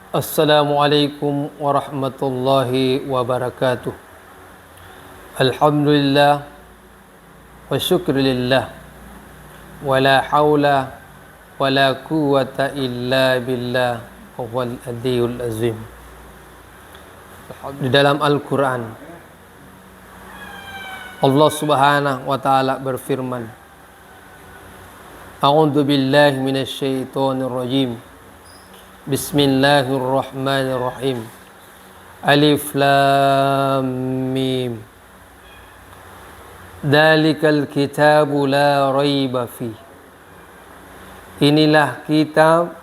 Assalamualaikum warahmatullahi wabarakatuh. Alhamdulillah wa syukrulillah wa la hawla wa la quwwata illa billah wal adiyul azim. Di dalam Al-Quran Allah subhanahu wa ta'ala berfirman, A'udzu billahi minasy syaithanir rajim. Bismillahirrahmanirrahim. Alif lam mim. Dzalikal kitabu la raiba fi. Inilah kitab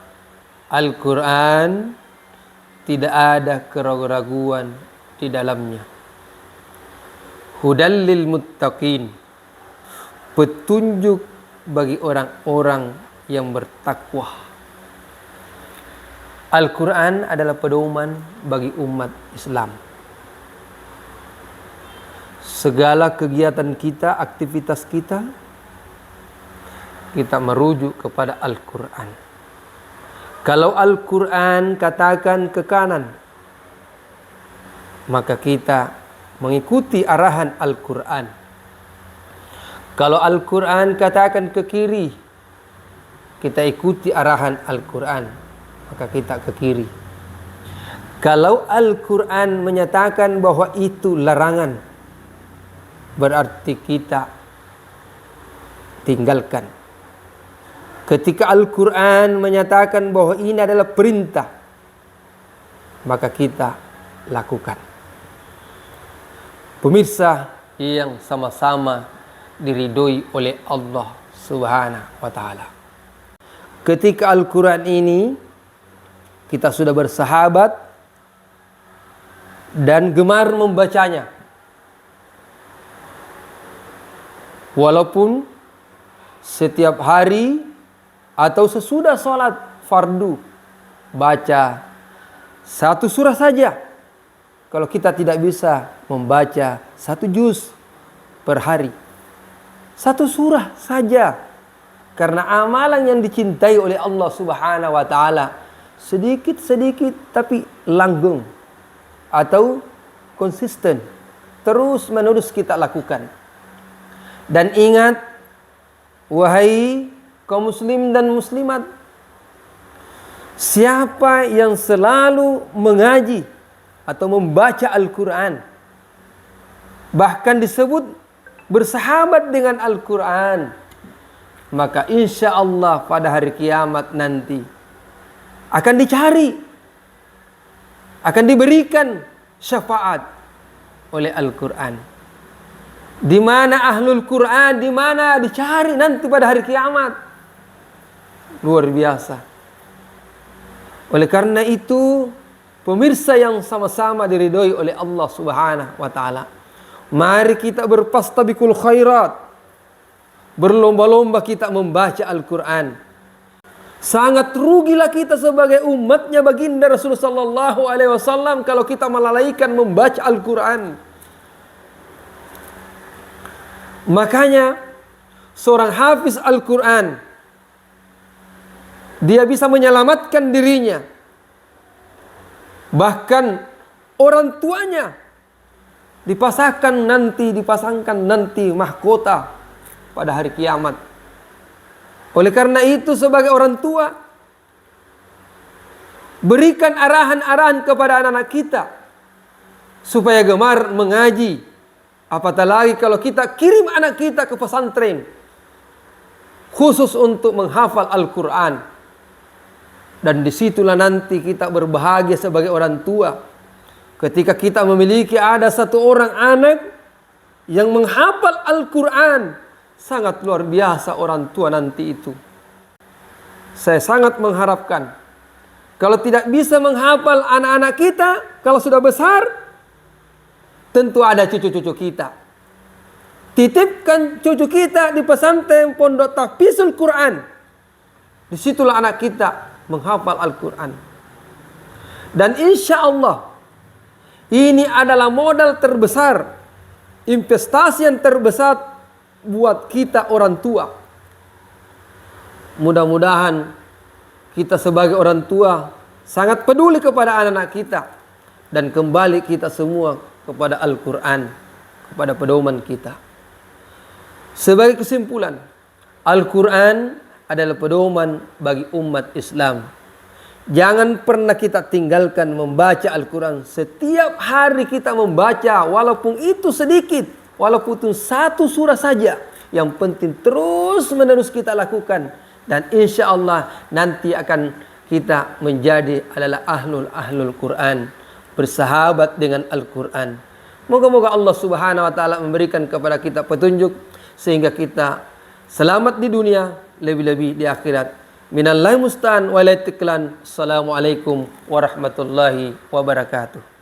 Al-Quran, tidak ada keraguan di dalamnya. Hudal lil muttaqin, petunjuk bagi orang-orang yang bertakwa. Al-Quran adalah pedoman bagi umat Islam. Segala kegiatan kita, aktivitas kita merujuk kepada Al-Quran. Kalau Al-Quran katakan ke kanan, maka kita mengikuti arahan Al-Quran. Kalau Al-Quran katakan ke kiri, kita ikuti arahan Al-Quran, maka kita ke kiri. Kalau Al-Quran menyatakan bahwa itu larangan, berarti kita tinggalkan. Ketika Al-Quran menyatakan bahwa ini adalah perintah, maka kita lakukan. Pemirsa yang sama-sama diridhoi oleh Allah Subhanahu wa ta'ala, ketika Al-Quran ini kita sudah bersahabat dan gemar membacanya, walaupun setiap hari atau sesudah sholat fardu baca satu surah saja. Kalau kita tidak bisa membaca satu juz per hari, satu surah saja, karena amalan yang dicintai oleh Allah Subhanahu wa ta'ala, sedikit-sedikit tapi langgeng atau konsisten, terus menerus kita lakukan. Dan ingat, wahai kaum muslim dan muslimat, siapa yang selalu mengaji atau membaca Al-Quran, bahkan disebut bersahabat dengan Al-Quran, maka insya Allah pada hari kiamat nanti akan dicari, akan diberikan syafaat oleh Al-Quran. Di mana ahlul Quran, di mana dicari nanti pada hari kiamat. Luar biasa. Oleh karena itu, pemirsa yang sama-sama diridhoi oleh Allah Subhanahu wa ta'ala, mari kita berfastabiqul khairat, berlomba-lomba kita membaca Al-Quran. Sangat rugilah kita sebagai umatnya baginda Rasulullah sallallahu alaihi wasallam kalau kita melalaikan membaca Al-Quran. Makanya seorang hafiz Al-Quran, dia bisa menyelamatkan dirinya, bahkan orang tuanya dipasangkan nanti mahkota pada hari kiamat. Oleh karena itu, sebagai orang tua, berikan arahan-arahan kepada anak-anak kita supaya gemar mengaji. Apatah lagi kalau kita kirim anak kita ke pesantren khusus untuk menghafal Al-Quran. Dan disitulah nanti kita berbahagia sebagai orang tua, ketika kita memiliki ada satu orang anak yang menghafal Al-Quran. Sangat luar biasa orang tua nanti itu. Saya sangat mengharapkan, kalau tidak bisa menghafal anak-anak kita, kalau sudah besar, tentu ada cucu-cucu kita. Titipkan cucu kita di pesantren pondok tahfizul Quran. Disitulah anak kita menghafal Al-Quran. Dan insya Allah, ini adalah modal terbesar, investasi yang terbesar buat kita orang tua. Mudah-mudahan kita sebagai orang tua sangat peduli kepada anak-anak kita, dan kembali kita semua kepada Al-Quran, kepada pedoman kita. Sebagai kesimpulan, Al-Quran adalah pedoman bagi umat Islam. Jangan pernah kita tinggalkan membaca Al-Quran. Setiap hari kita membaca, walaupun itu sedikit, walaupun itu satu surah saja. Yang penting terus menerus kita lakukan. Dan insya Allah nanti akan kita menjadi adalah ahlul Quran, bersahabat dengan Al-Quran. Moga-moga Allah Subhanahu wa taala memberikan kepada kita petunjuk sehingga kita selamat di dunia, lebih-lebih di akhirat. Minallahi musta'an wa la tiklan. Assalamualaikum warahmatullahi wabarakatuh.